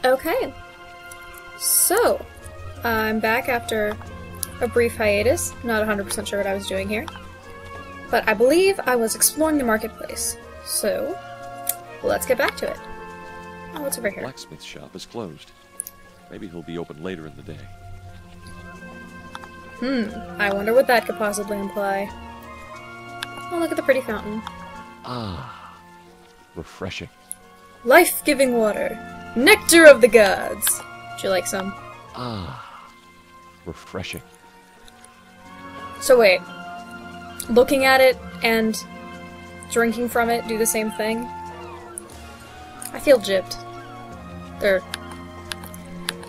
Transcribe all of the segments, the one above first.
Okay, so I'm back after a brief hiatus. Not 100% sure what I was doing here, but I believe I was exploring the marketplace. So let's get back to it. Oh, what's over here? Blacksmith's shop is closed. Maybe he'll be open later in the day. I wonder what that could possibly imply. Oh, look at the pretty fountain. Ah, refreshing. Life-giving water. Nectar of the gods. Would you like some? Ah, refreshing. So wait. Looking at it and drinking from it do the same thing? I feel gypped. There.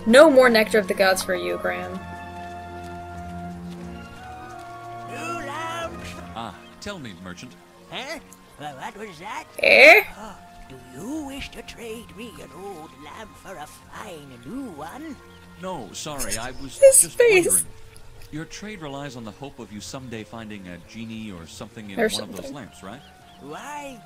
No more nectar of the gods for you, Graham. Ah, tell me, merchant. Huh? Well, what was that? Eh? Oh, do you wish to trade me an old lamp for a fine new one? No, sorry, I was His just face. wondering. Your trade relies on the hope of you someday finding a genie or something in Or one of those something. lamps, right? Why,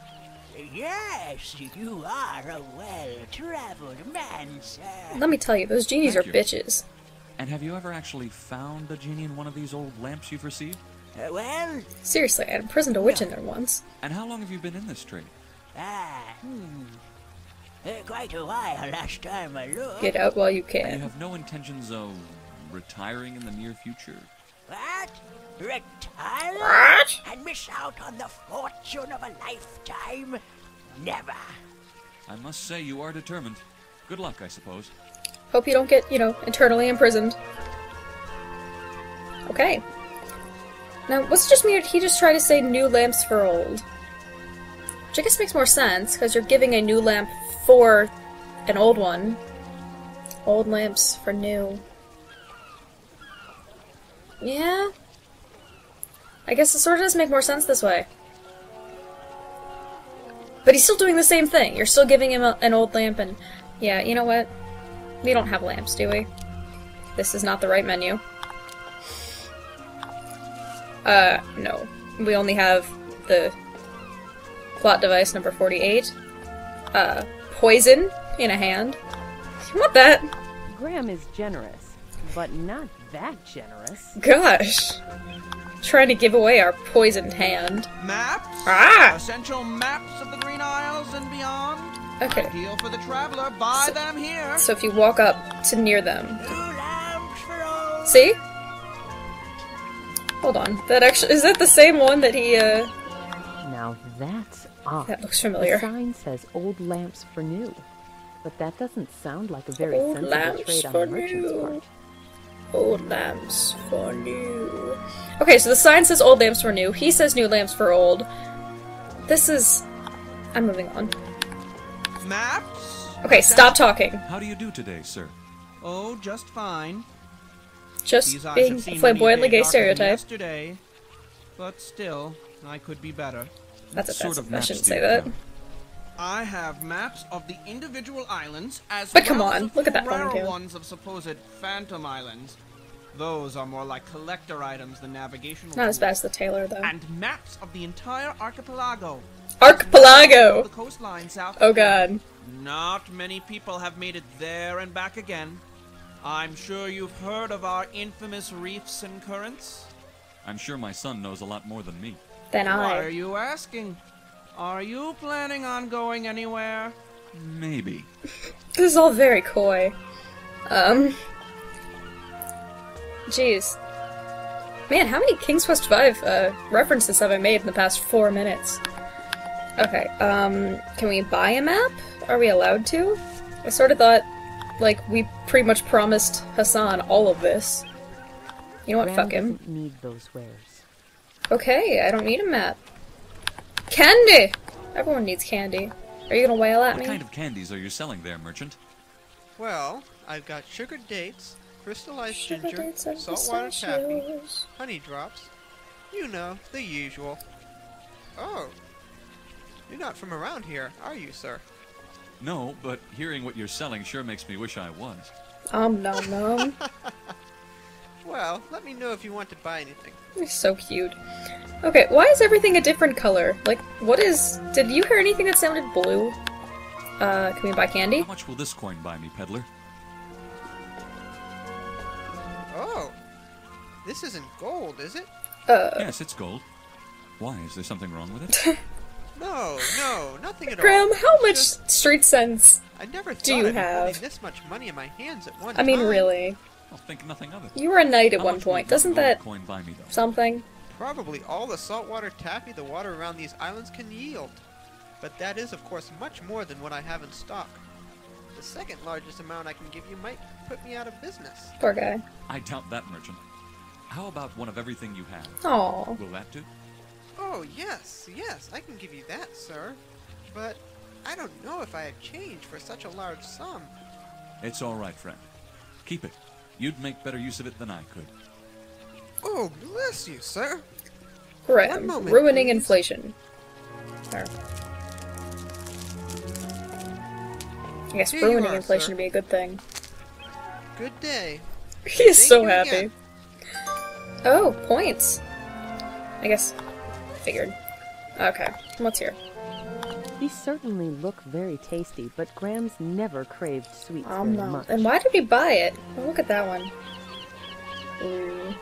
yes, you are a well-traveled man, sir. Let me tell you, those genies Thank are you. bitches. And have you ever actually found a genie in one of these old lamps you've received? Well, Seriously, I imprisoned a witch in there once. And how long have you been in this trade? quite a while last time I looked. Get out while you And you can. have no intentions of retiring in the near future? What? Retire? What? And miss out on the fortune of a lifetime? Never. I must say you are determined. Good luck, I suppose. Hope you don't get, internally imprisoned. Okay. Now, was it just me or did he just try to say new lamps for old? Which I guess makes more sense, because you're giving a new lamp for an old one. Old lamps for new. Yeah? I guess it sort of does make more sense this way. But he's still doing the same thing. You're still giving him an old lamp and... Yeah, you know what? We don't have lamps, do we? This is not the right menu. No. We only have the plot device number 48. Poison in a hand. You want that? Graham is generous, but not that generous. Gosh. Trying to give away our poisoned hand. Maps? Ah! Essential maps of the Green Isles and beyond? Okay. Ideal for the traveler. Buy them here. So if you walk up to near them. New lamps for all. See? Hold on. That actually is that the same one that he Now that's odd. that looks The familiar. sign says old lamps for new, but that doesn't sound like a very Old sensible lamps trade on for the merchant's new. part. Old lamps for new. Okay, so the sign says old lamps for new. He says new lamps for old. This is... I'm moving on. Maps? Okay, stop talking. How do you do today, sir? Oh, just fine. Just These eyes being have seen a flamboyantly many gay days darker than stereotype. Yesterday, but still, I could be better. That's What sort offensive. of I maps shouldn't do say you that. have? I have maps of the individual islands as But come well on, as a look at few that rarer ponytail. ones of supposed phantom islands. Those are more like collector items than navigational Not as tools. bad as the tailor, though. And maps of the entire archipelago. Archipelago! The coastline south. Oh of here. god. Not many people have made it there and back again. I'm sure you've heard of our infamous reefs and currents. I'm sure my son knows a lot more than me. Then Why are I. you asking? Are you planning on going anywhere? Maybe. This is all very coy. Jeez. Man, how many King's Quest V references have I made in the past 4 minutes? Okay, can we buy a map? Are we allowed to? I sort of thought, like, we pretty much promised Hassan all of this. You know what, Graham fuck him. doesn't need those wares. Okay, I don't need a map. Candy! Everyone needs candy. Are you gonna wail at What me? kind of candies are you selling there, merchant? Well, I've got sugared dates, crystallized Sugar ginger, dates and saltwater taffy, pistachios. honey drops. You know, the usual. Oh. You're not from around here, are you, sir? No, but hearing what you're selling sure makes me wish I was. Nom nom. Well, let me know if you want to buy anything. You're so cute. Okay, why is everything a different color? Like, what is... Did you hear anything that sounded blue? Can we buy candy? How much will this coin buy me, peddler? Oh, this isn't gold, is it? Yes, it's gold. Why? Is there something wrong with it? No, nothing at all. Graham, how much Just- street sense? I never thought do you I'd be holding have? this much money in my hands at one I mean, time. really. Well, think nothing of it. You were a knight at How one much will point. one Doesn't gold that coin buy me, though? something? Probably all the saltwater taffy the water around these islands can yield. But that is, of course, much more than what I have in stock. The second largest amount I can give you might put me out of business. Poor guy. I doubt that, merchant. How about one of everything you have? Aw. Will that do? Oh, yes, I can give you that, sir. But I don't know if I have change for such a large sum. It's all right, friend. Keep it. You'd make better use of it than I could. Oh, bless you, sir. Graham, One moment, ruining please. inflation. Or- I guess Here you ruining are, inflation sir. would be a good thing. Good day. He's Thank so you happy. again. Oh, points. I guess. Figured. Okay, what's here? These certainly look very tasty, but Graham's never craved sweets very much. And why did we buy it? Oh, look at that one. Ooh.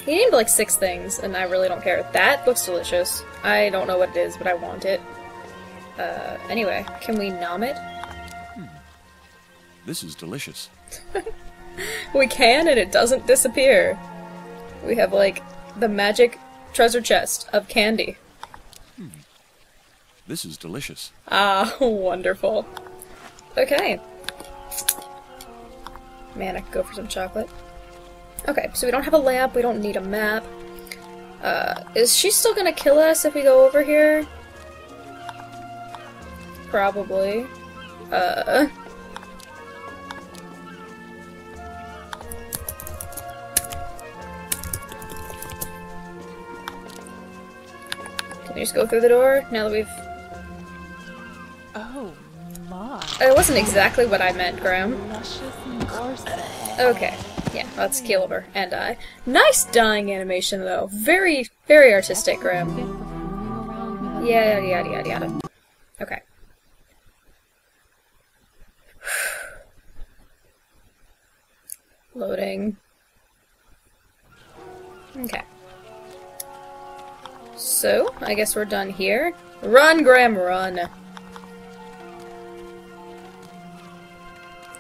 He named like 6 things, and I really don't care. That looks delicious. I don't know what it is, but I want it. Anyway, can we nom it? This is delicious. We can, and it doesn't disappear. We have, like, the magic treasure chest of candy. This is delicious. Ah, wonderful. Okay. Man, I could go for some chocolate. Okay, so we don't have a lamp, we don't need a map. Is she still gonna kill us if we go over here? Probably. Can we just go through the door now that we've... Oh my. It wasn't exactly what I meant, Graham. Luscious morsel. Okay. Yeah, let's keel over and die. Nice dying animation, though. Very, very artistic, Graham. Fit for fooling around with a- Yada, yada, yada, yada. Okay. Loading. Okay. So, I guess we're done here. Run, Graham, run!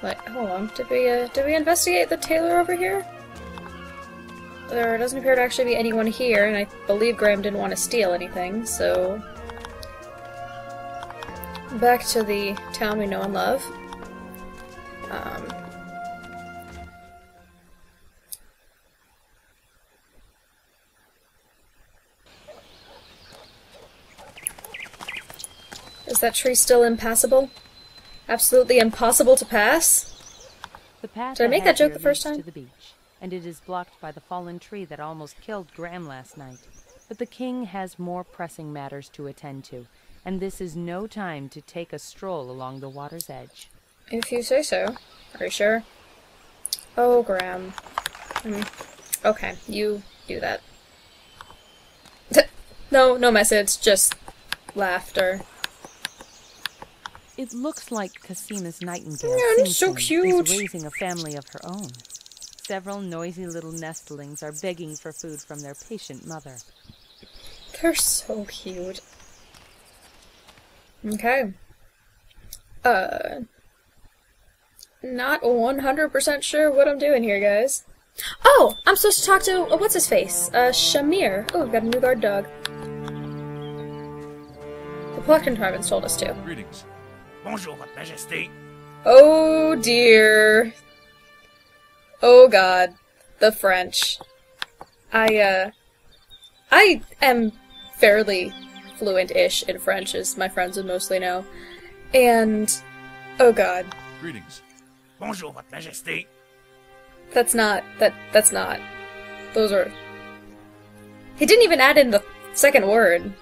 Like, hold on, did we investigate the tailor over here? There doesn't appear to actually be anyone here, and I believe Graham didn't want to steal anything, so... Back to the town we know and love. Is that tree still impassable? Absolutely impossible to pass? The path Did I make ahead that joke here the first leads time? to the beach, and it is blocked by the fallen tree that almost killed Graham last night. But the king has more pressing matters to attend to, and this is no time to take a stroll along the water's edge. If you say so. Are you sure? Oh, Graham. Okay, you do that. No message, just laughter. It looks like Casima's nightingale Yeah, it's so Simpson cute. is raising a family of her own. Several noisy little nestlings are begging for food from their patient mother. They're so cute. Okay. Not 100% sure what I'm doing here, guys. Oh! I'm supposed to talk to, what's his face? Shamir. Oh, we've got a new guard dog. The Pluck contrivance told us to. Greetings. Bonjour, Votre Majesté. Oh dear. Oh god. The French. I am fairly fluent-ish in French, as my friends would mostly know. And, oh god. Greetings. Bonjour, Votre Majesté. That's not. Those are... He didn't even add in the second word.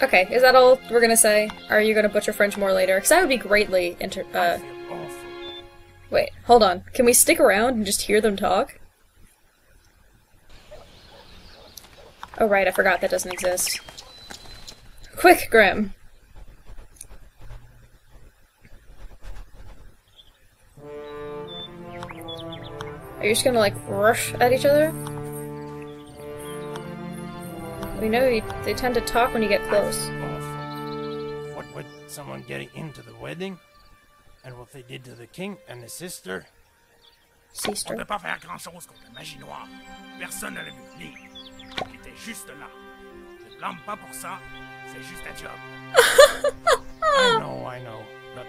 Okay, is that all we're gonna say? Are you gonna butcher French more later? Because I would be greatly I feel awful. Wait, hold on. Can we stick around and just hear them talk? Oh right, I forgot that doesn't exist. Quick, Grim. Are you just gonna, like, rush at each other? We know they tend to talk when you get close. Awful. What with someone getting into the wedding? And what they did to the king and his sister? On Sister. peut pas faire grand-chose contre la magie noire. Personne ne l'a vu venir. Il était juste là. Je ne blâme pas pour ça. C'est juste un job. I know. But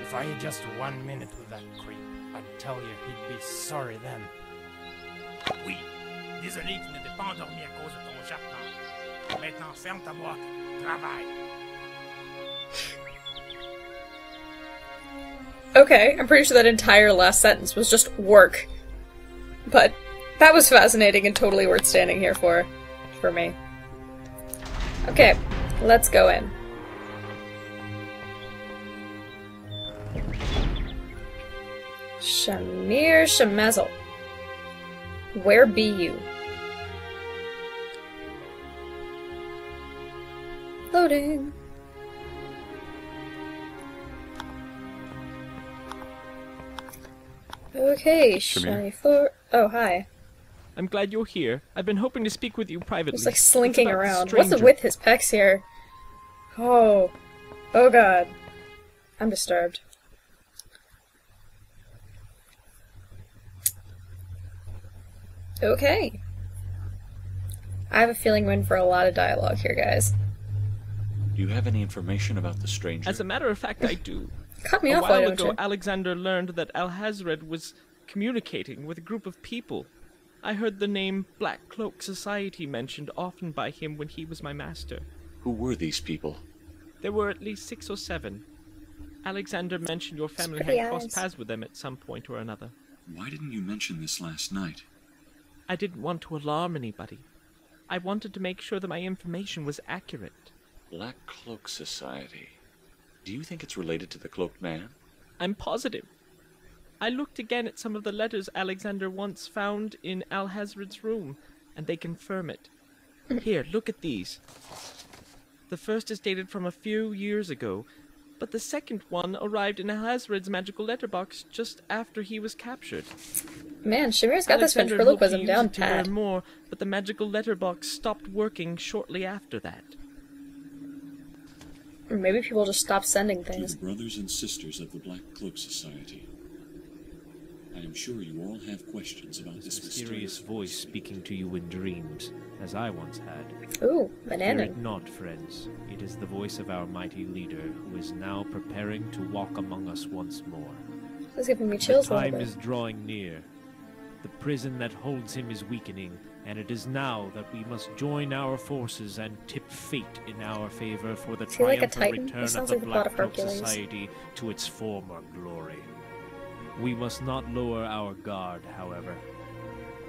if I had just 1 minute with that creep, I'd tell you he'd be sorry then. Oui. Désolé qu'il ne t'ait pas endormi à cause de ton jappement. Maintenant, ferme ta boîte. Travaille. Okay, I'm pretty sure that entire last sentence was just work. But that was fascinating and totally worth standing here for me. Okay, let's go in. Shamir Shemazel. Where be you? Loading. Okay, Shamir. Shani Oh, hi. I'm glad you're here. I've been hoping to speak with you privately. He's like slinking It's about the around. What's it stranger. with his pecs here? Oh. Oh god. I'm disturbed. Okay. I have a feeling we're in for a lot of dialogue here, guys. Do you have any information about the stranger? As a matter of fact, I do. Cut me A off, why while don't ago, you? Alexander learned that Alhazred was communicating with a group of people. I heard the name Black Cloak Society mentioned often by him when he was my master. Who were these people? There were at least 6 or 7. Alexander mentioned your family Pretty had crossed eyes. paths with them at some point or another. Why didn't you mention this last night? I didn't want to alarm anybody. I wanted to make sure that my information was accurate. Black Cloak Society. Do you think it's related to the Cloaked Man? I'm positive. I looked again at some of the letters Alexander once found in Alhazred's room, and they confirm it. Here, look at these. The first is dated from a few years ago, but the second one arrived in Alhazred's magical letterbox just after he was captured. Man, Shamir's got this Alexander ventriloquism hoped to down use it to pat. learn more, but the magical letterbox stopped working shortly after that. Or maybe people just stop sending To things. the brothers and sisters of the Black Cloak Society, I am sure you all have questions about this Mysterious voice speaking to you in dreams, as I once had. Ooh, Fear banana. it not, friends. It is the voice of our mighty leader, who is now preparing to walk among us once more. This is giving me The chills a time little is bit. drawing near. The prison that holds him is weakening, and it is now that we must join our forces and tip fate in our favor for the Is he like a triumphant titan? return This of sounds the like the plot Black of Cloak Hercules. Society to its former glory. We must not lower our guard, however.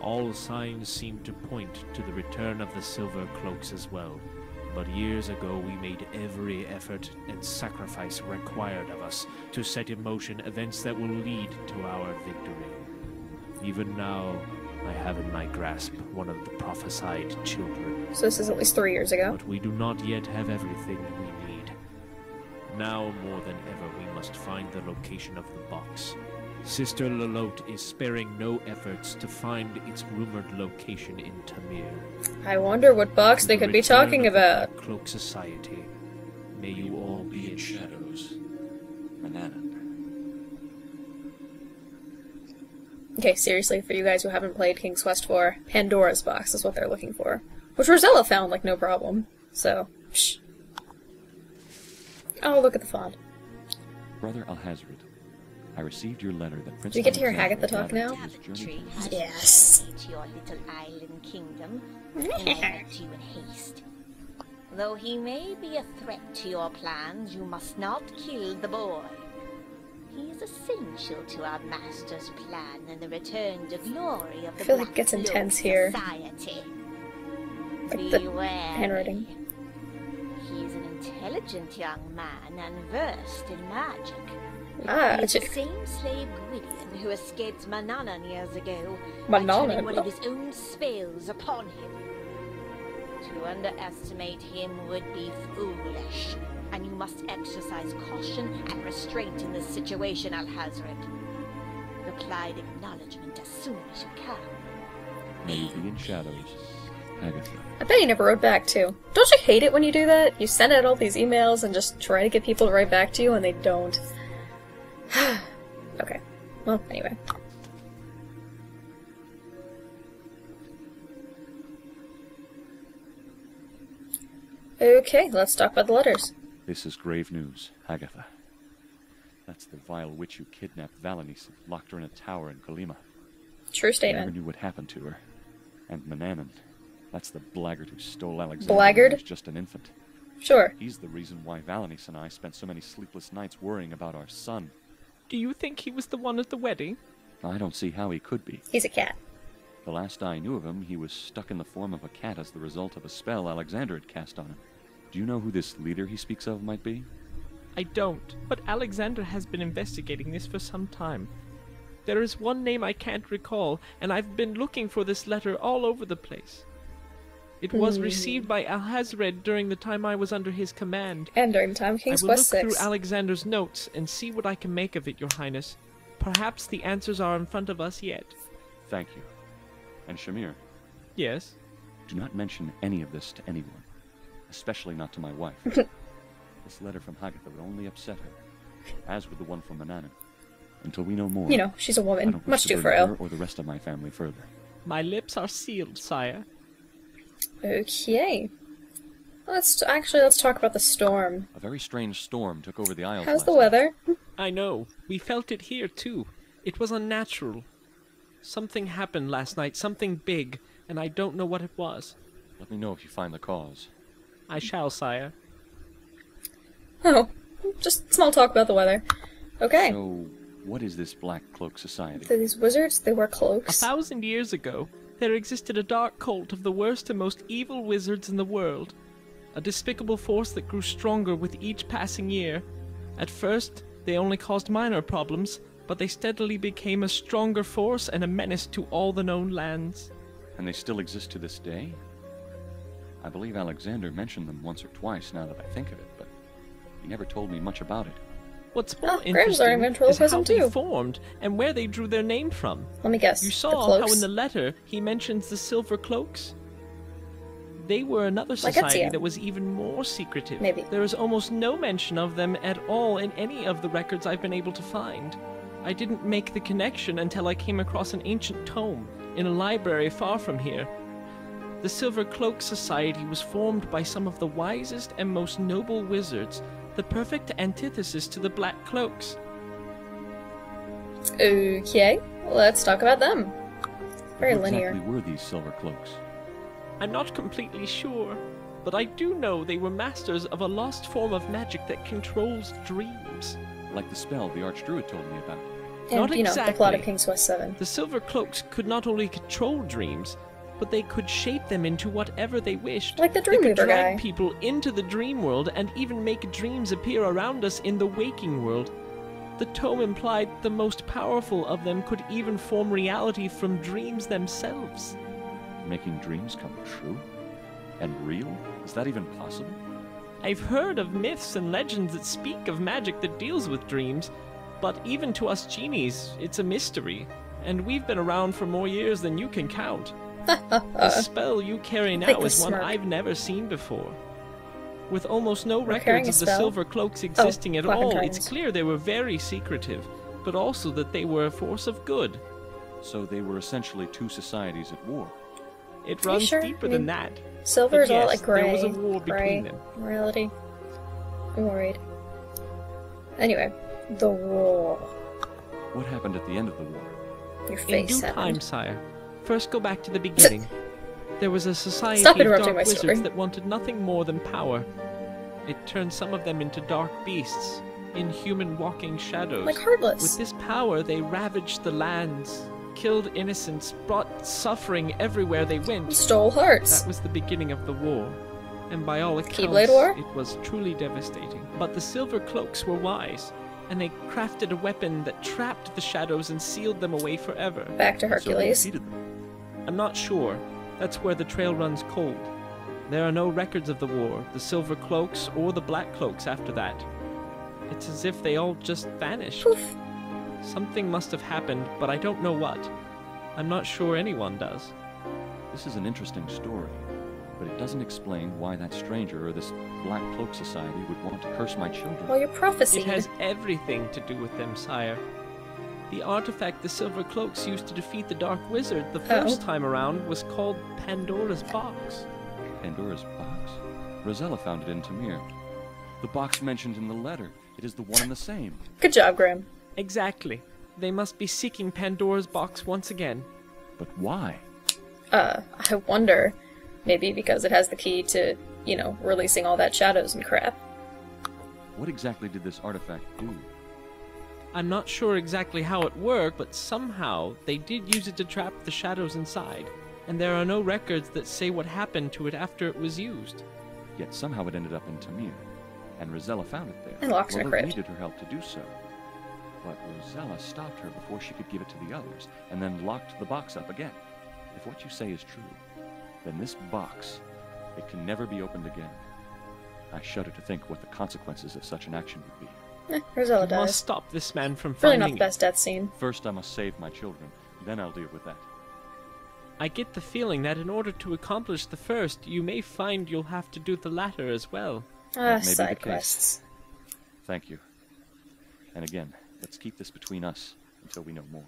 All signs seem to point to the return of the Silver Cloaks as well. But years ago we made every effort and sacrifice required of us to set in motion events that will lead to our victory. Even now, I have in my grasp one of the prophesied children. So this is at least 3 years ago. But we do not yet have everything we need. Now more than ever we must find the location of the box. Sister Lalote is sparing no efforts to find its rumored location in Tamir. I wonder what box To they the could be return talking of the about. Black Cloak Society. May you all be in shadows. Manannan. Okay, seriously, for you guys who haven't played King's Quest 4, Pandora's box is what they're looking for. Which Rosella found, like, no problem. So, psh. Oh, look at the font. Brother Alhazred, I received your letter that Prince Do you get to hear Alexander Hagatha talk now? his journey Tree to- has Yes. to your little island kingdom, and I left you in haste. Though he may be a threat to your plans, you must not kill the boy. He is essential to our master's plan and the return to glory of the I feel like Black it gets Cloak intense here. Society. Like the Beware. handwriting. He is an intelligent young man and versed in magic. He is the Magic. same slave Gwydion who escaped Manannan years ago Manannan? by turning one of his own spells upon him. To underestimate him would be foolish, and you must exercise caution and restraint in this situation, Alhazred. implied acknowledgement as soon as you can. May you be in shadows, Agatha. I bet he never wrote back, too. Don't you hate it when you do that? You send out all these emails and just try to get people to write back to you and they don't. Okay. Well, anyway. Okay, let's talk about the letters. This is grave news, Agatha. That's the vile witch who kidnapped Valenice and locked her in a tower in Colima. True I statement. never knew what happened to her. And Manannan, that's the blackguard who stole Alexander Blackguard? when he was just an infant. Sure. He's the reason why Valenice and I spent so many sleepless nights worrying about our son. Do you think he was the one at the wedding? I don't see how he could be. He's a cat. The last I knew of him, he was stuck in the form of a cat as the result of a spell Alexander had cast on him. Do you know who this leader he speaks of might be? I don't, but Alexander has been investigating this for some time. There is one name I can't recall, and I've been looking for this letter all over the place. It was received by Alhazred during the time I was under his command. And during the time of King's I will Quest look 6. through Alexander's notes and see what I can make of it, Your Highness. Perhaps the answers are in front of us yet. Thank you. And Shamir, Yes? do not mention any of this to anyone, especially not to my wife. This letter from Hagatha would only upset her, as would the one from Manannan. Until we know more, You know, she's a I woman. don't Much wish to too burden frail. her or the rest of my family further. My lips are sealed, sire. Okay. Let's talk about the storm. A very strange storm took over the Isles How's last the night. weather? I know. We felt it here, too. It was unnatural. Something happened last night, something big, and I don't know what it was. Let me know if you find the cause. I shall, sire. Oh, just small talk about the weather. Okay. So, what is this Black Cloak Society? So these wizards, they wear cloaks. 1,000 years ago, there existed a dark cult of the worst and most evil wizards in the world. A despicable force that grew stronger with each passing year. At first, they only caused minor problems, but they steadily became a stronger force and a menace to all the known lands. And they still exist to this day? I believe Alexander mentioned them once or twice now that I think of it, but he never told me much about it. What's more Graham's learning interesting is how ventriloquism they too. formed and where they drew their name from. Let me guess. You the saw how cloaks? in the letter he mentions the Silver Cloaks? They were another Like society Ezio. that was even more secretive. Maybe. There is almost no mention of them at all in any of the records I've been able to find. I didn't make the connection until I came across an ancient tome in a library far from here. The Silver Cloak Society was formed by some of the wisest and most noble wizards, the perfect antithesis to the Black Cloaks. Okay, let's talk about them. Very What linear. exactly were these Silver Cloaks? I'm not completely sure, but I do know they were masters of a lost form of magic that controls dreams. Like the spell the Archdruid told me about. And, Not you know, exactly. the plot of King's Quest 7. The Silver Cloaks could not only control dreams, but they could shape them into whatever they wished. Like the They could Dreamweaver drag guy. people into the dream world and even make dreams appear around us in the waking world. The tome implied the most powerful of them could even form reality from dreams themselves. Making dreams come true? And real? Is that even possible? I've heard of myths and legends that speak of magic that deals with dreams, but even to us genies, it's a mystery, and we've been around for more years than you can count. The spell you carry now Think is the one smirk. I've never seen before. With almost no We're carrying records a of the spell? Silver Cloaks existing at Black and all, Dragons. it's clear they were very secretive, but also that they were a force of good. So they were essentially two societies at war. It Are you runs sure? deeper I than mean, that. Silver But is all yes, like gray. there was a war gray. between them. Reality. I'm worried. Anyway, the war. What happened at the end of the war? Your In face due happened. time, sire. First go back to the beginning. There was a society Stop of interrupting dark my wizards story. that wanted nothing more than power. It turned some of them into dark beasts, inhuman walking shadows. Like Heartless. With this power, they ravaged the lands, killed innocents, brought suffering everywhere they went. Stole hearts. That was the beginning of the war. And by all accounts, Keyblade War? it was truly devastating. But the Silver Cloaks were wise, and they crafted a weapon that trapped the shadows and sealed them away forever. Back to So they Hercules. defeated them. I'm not sure. That's where the trail runs cold. There are no records of the war, the Silver Cloaks, or the Black Cloaks after that. It's as if they all just vanished. Poof. Something must have happened, but I don't know what. I'm not sure anyone does. This is an interesting story, but it doesn't explain why that stranger or this Black Cloak Society would want to curse my children. Well, your prophecy. It has everything to do with them, sire. The artifact the Silver Cloaks used to defeat the Dark Wizard the first time around was called Pandora's Box. Pandora's Box? Rosella found it in Tamir. The box mentioned in the letter. It is the one and the same. Good job, Grim. Exactly. They must be seeking Pandora's Box once again. But why? I wonder. Maybe because it has the key to, you know, releasing all that shadows and crap. What exactly did this artifact do? I'm not sure exactly how it worked, but somehow they did use it to trap the shadows inside. And there are no records that say what happened to it after it was used. Yet somehow it ended up in Tamir, and Rosella found it there. And locked in a crate. needed her help to do so. But Rosella stopped her before she could give it to the others, and then locked the box up again. If what you say is true, then this box, it can never be opened again. I shudder to think what the consequences of such an action would be. Rosella You dies. must stop this man from Really finding not the best death scene. First I must save my children, then I'll deal with that. I get the feeling that in order to accomplish the first, you may find you'll have to do the latter as well. That may be the Side case. quests. Thank you. And again, let's keep this between us until we know more.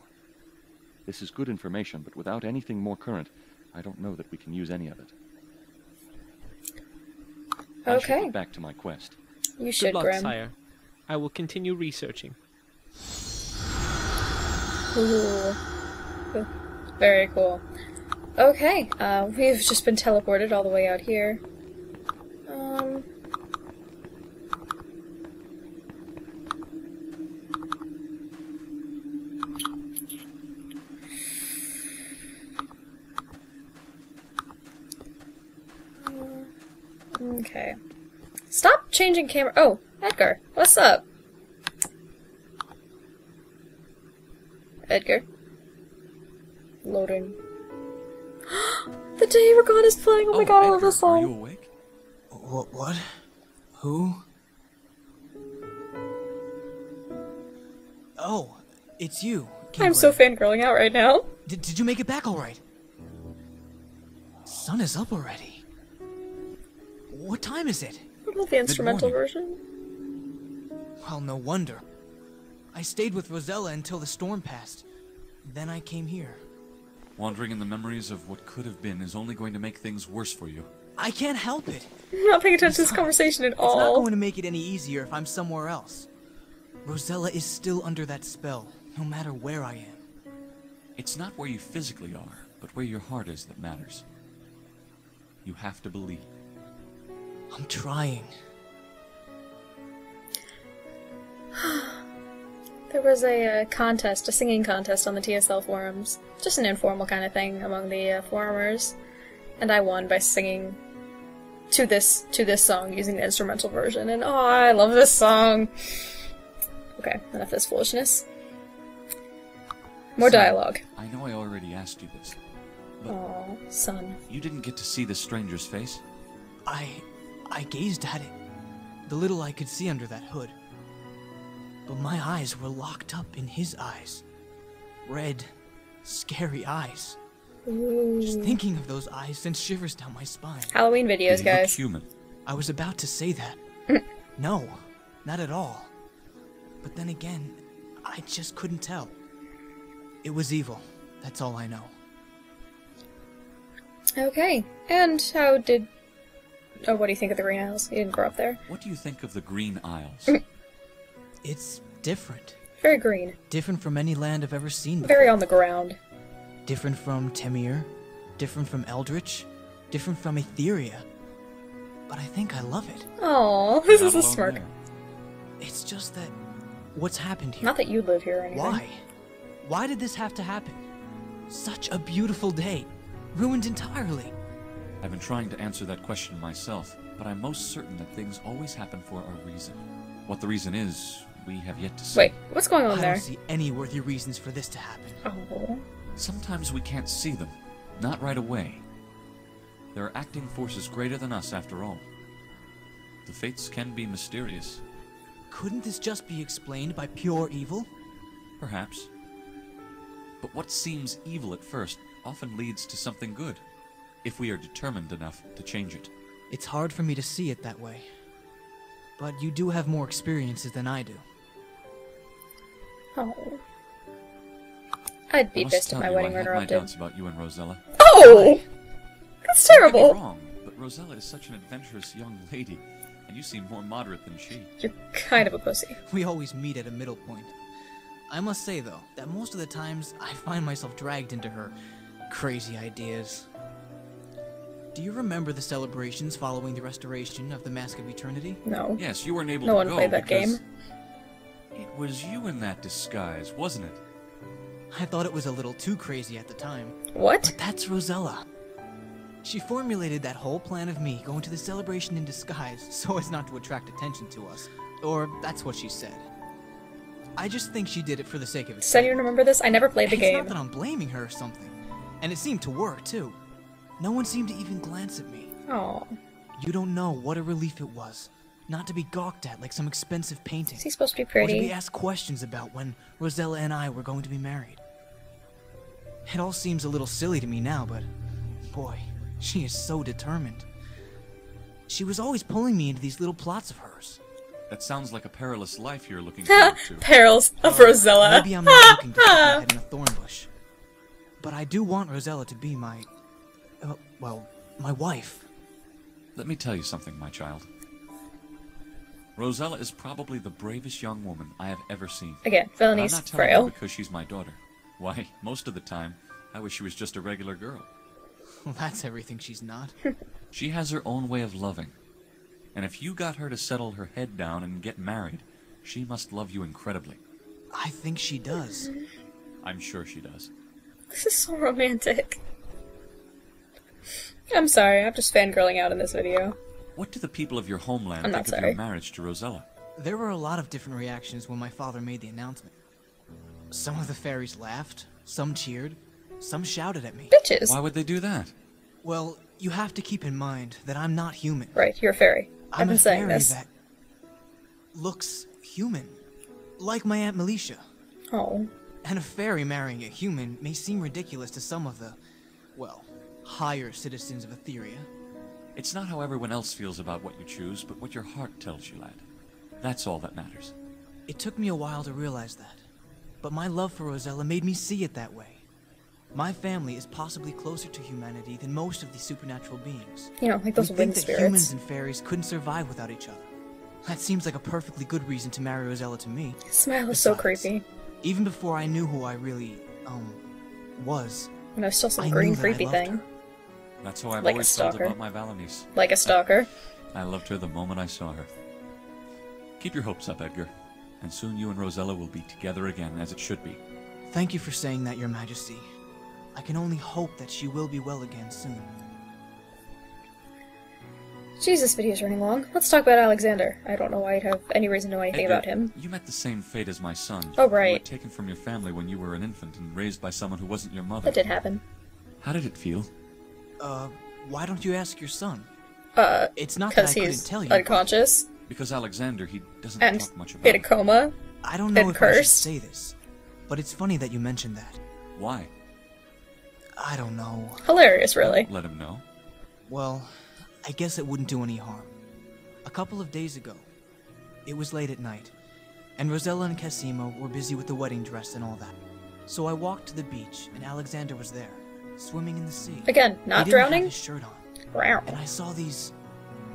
This is good information, but without anything more current, I don't know that we can use any of it. I should Okay. get back to my quest. You should, Good luck, Grim. sire. I will continue researching. Ooh. Very cool. Okay, we've just been teleported all the way out here. Okay. Stop changing camera. Oh, Edgar, what's up? Edgar. Loading. The day Ragon is playing! Oh my god, I love this Are you song! awake? What? Who? Oh, it's you. I'm so fangirling out right now. Did you make it back all right? Sun is up already. What time is it? I love the instrumental version. Well, no wonder. I stayed with Rosella until the storm passed. Then I came here. Wandering in the memories of what could have been is only going to make things worse for you. I can't help it. I'm not paying attention to this conversation at It's not all. going to make it any easier if I'm somewhere else. Rosella is still under that spell, no matter where I am. It's not where you physically are, but where your heart is that matters. You have to believe. I'm trying. There was a contest, a singing contest on the TSL forums. Just an informal kind of thing among the forumers. And I won by singing to this song using the instrumental version. And oh, I love this song! Okay, enough of this foolishness. More Son, dialogue. I know I already asked you this, but Aw, son. you didn't get to see this stranger's face? I gazed at it. The little I could see under that hood. But my eyes were locked up in his eyes. Red, scary eyes. Just thinking of those eyes sends shivers down my spine. Halloween videos, guys. Human. I was about to say that. No, not at all. But then again, I just couldn't tell. It was evil. That's all I know. Okay, and how did... Oh, what do you think of the Green Isles? You didn't grow up there. What do you think of the Green Isles? It's different. Very green. Different from any land I've ever seen before. Very on the ground. Different from Tamir. Different from Eldritch. Different from Etheria. But I think I love it. Aw, this is a smirk. It's just that... What's happened here? Not that you live here or anything. Why? Why did this have to happen? Such a beautiful day. Ruined entirely. I've been trying to answer that question myself, but I'm most certain that things always happen for a reason. What the reason is, we have yet to see. Wait, what's going on I there? don't see any worthy reasons for this to happen. Oh. Sometimes we can't see them. Not right away. There are acting forces greater than us, after all. The fates can be mysterious. Couldn't this just be explained by pure evil? Perhaps. But what seems evil at first often leads to something good, if we are determined enough to change it. It's hard for me to see it that way. But you do have more experiences than I do. Oh. I'd be pissed if my wedding were I have my interrupted. doubts about you and Rosella. Oh! That's Don't get me terrible. wrong, but Rosella is such an adventurous young lady, and you seem more moderate than she. You're kind of a pussy. We always meet at a middle point. I must say, though, that most of the times I find myself dragged into her crazy ideas. Do you remember the celebrations following the restoration of the Mask of Eternity? No. Yes, you weren't able No to one go played that because game. It was you in that disguise, wasn't it? I thought it was a little too crazy at the time. What? But that's Rosella. She formulated that whole plan of me going to the celebration in disguise so as not to attract attention to us. Or that's what she said. I just think she did it for the sake of it. Does anyone remember this? I never played the It's game. not that I'm blaming her or something. And it seemed to work, too. No one seemed to even glance at me. Oh. You don't know what a relief it was. Not to be gawked at like some expensive painting. Is he supposed to be Or to pretty? be asked questions about when Rosella and I were going to be married. It all seems a little silly to me now, but boy, she is so determined. She was always pulling me into these little plots of hers. That sounds like a perilous life you're looking forward to. Perils of Rosella. Maybe I'm not looking to stick my head in a thorn bush. But I do want Rosella to be my... well, my wife. Let me tell you something, my child. Rosella is probably the bravest young woman I have ever seen. Again, And I'm Felony's not telling frail. you because she's my daughter. Why, most of the time, I wish she was just a regular girl. Well, that's everything she's not. She has her own way of loving. And if you got her to settle her head down and get married, she must love you incredibly. I think she does. I'm sure she does. This is so romantic. I'm sorry, I'm just fangirling out in this video. What do the people of your homeland I'm think not of your sorry. marriage to Rosella? There were a lot of different reactions when my father made the announcement. Some of the fairies laughed, some cheered, some shouted at me. Bitches. Why would they do that? Well, you have to keep in mind that I'm not human. Right, you're a fairy. I've I'm been a saying fairy this. that looks human. Like my Aunt Melisha. Oh. And a fairy marrying a human may seem ridiculous to some of the, well, higher citizens of Etheria. It's not how everyone else feels about what you choose, but what your heart tells you, lad. That's all that matters. It took me a while to realize that. But my love for Rosella made me see it that way. My family is possibly closer to humanity than most of the supernatural beings. You know, like those We wind think that spirits. humans and fairies couldn't survive without each other. That seems like a perfectly good reason to marry Rosella to me. His smile is so creepy. Even before I knew who I really, was. And there's still some I green knew that I creepy loved thing. her. That's how I've Like a always felt stalker. about my Valanice. Like a stalker. I loved her the moment I saw her. Keep your hopes up, Edgar. And soon you and Rosella will be together again, as it should be. Thank you for saying that, Your Majesty. I can only hope that she will be well again soon. Jeez, this video's running long. Let's talk about Alexander. I don't know why I'd have any reason to know anything Edgar, about him. You met the same fate as my son. Oh, You were right. taken from your family when you were an infant and raised by someone who wasn't your mother. That did happen. How did it feel? Why don't you ask your son? It's not that Because I couldn't he's tell you. unconscious Because Alexander, he doesn't and talk much about in a it. coma. I don't know and if I should cursed. say this, but it's funny that you mentioned that. Why? I don't know. Hilarious, really. Let him know. Well, I guess it wouldn't do any harm. A couple of days ago, it was late at night, and Rosella and Cassimo were busy with the wedding dress and all that. So I walked to the beach, and Alexander was there, swimming in the sea. Again, not he didn't drowning? Have his shirt on. Round. And I saw these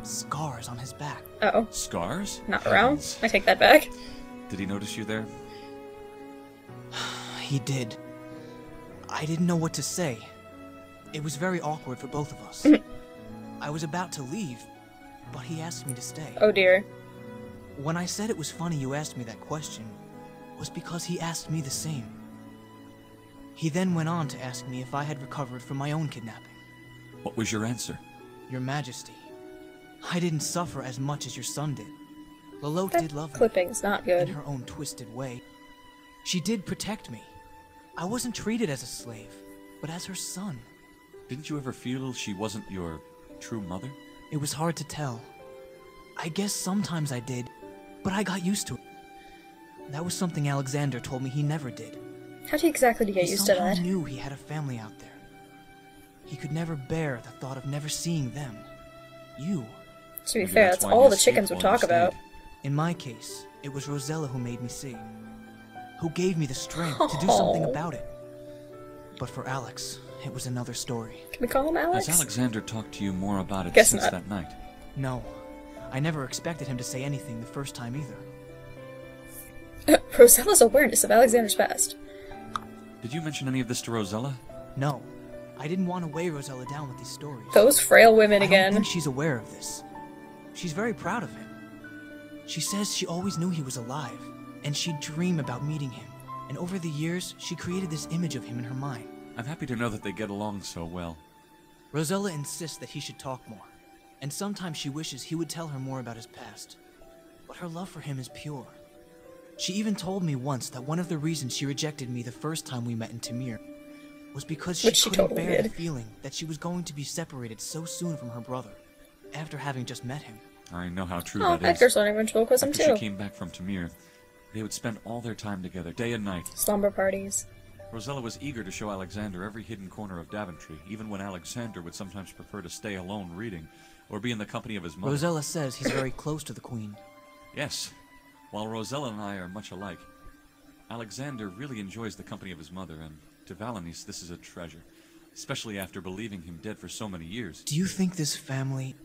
scars on his back. Uh-oh. Scars? Not around. I take that back. Did he notice you there? He did. I didn't know what to say. It was very awkward for both of us. I was about to leave, but he asked me to stay. Oh dear. When I said it was funny you asked me that question, it was because he asked me the same. He then went on to ask me if I had recovered from my own kidnapping. What was your answer? Your Majesty, I didn't suffer as much as your son did. Lalotte That did love me. clipping's not good. In her own twisted way. She did protect me. I wasn't treated as a slave, but as her son. Didn't you ever feel she wasn't your true mother? It was hard to tell. I guess sometimes I did, but I got used to it. That was something Alexander told me he never did. How exactly do you get He used to somehow that? knew he had a family out there. He could never bear the thought of never seeing them. You. To be fair, that's all the chickens would talk about. In my case, it was Rosella who made me see. Who gave me the strength to do something about it. But for Alex, it was another story. Can we call him Alex? Has Alexander talked to you more about it Guess since not. that night? No. I never expected him to say anything the first time either. Rosella's awareness of Alexander's past. Did you mention any of this to Rosella? No. I didn't want to weigh Rosella down with these stories. Those frail women I again. don't think she's aware of this. She's very proud of him. She says she always knew he was alive, and she'd dream about meeting him. And over the years, she created this image of him in her mind. I'm happy to know that they get along so well. Rosella insists that he should talk more, and sometimes she wishes he would tell her more about his past. But her love for him is pure. She even told me once that one of the reasons she rejected me the first time we met in Tamir was because she couldn't totally bear the did. feeling that she was going to be separated so soon from her brother, after having just met him. I know how true Oh, that is. Edgar's learning ventriloquism After too. she came back from Tamir, they would spend all their time together, day and night. Slumber parties. Rosella was eager to show Alexander every hidden corner of Daventry, even when Alexander would sometimes prefer to stay alone reading, or be in the company of his mother. Rosella says he's very close to the Queen. Yes. While Rosella and I are much alike, Alexander really enjoys the company of his mother, and to Valenice this is a treasure, especially after believing him dead for so many years. Do you think this family...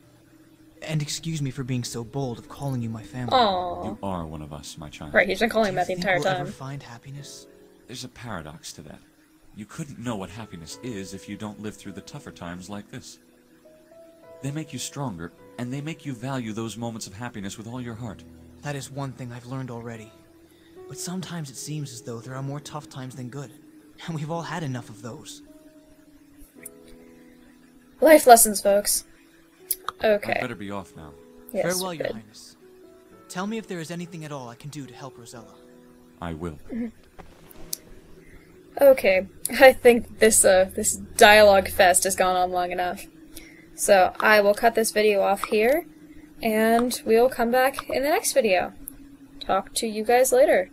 And excuse me for being so bold of calling you my family. Aww. You are one of us, my child. Right, he's been calling him that the Do you entire think we'll time. ever find happiness? There's a paradox to that. You couldn't know what happiness is if you don't live through the tougher times like this. They make you stronger, and they make you value those moments of happiness with all your heart. That is one thing I've learned already. But sometimes it seems as though there are more tough times than good. And we've all had enough of those. Life lessons, folks. Okay. I'd better be off now. Yes, Farewell, Your good. Highness. Tell me if there is anything at all I can do to help Rosella. I will. Okay, I think this this dialogue fest has gone on long enough. So I will cut this video off here, and we'll come back in the next video. Talk to you guys later.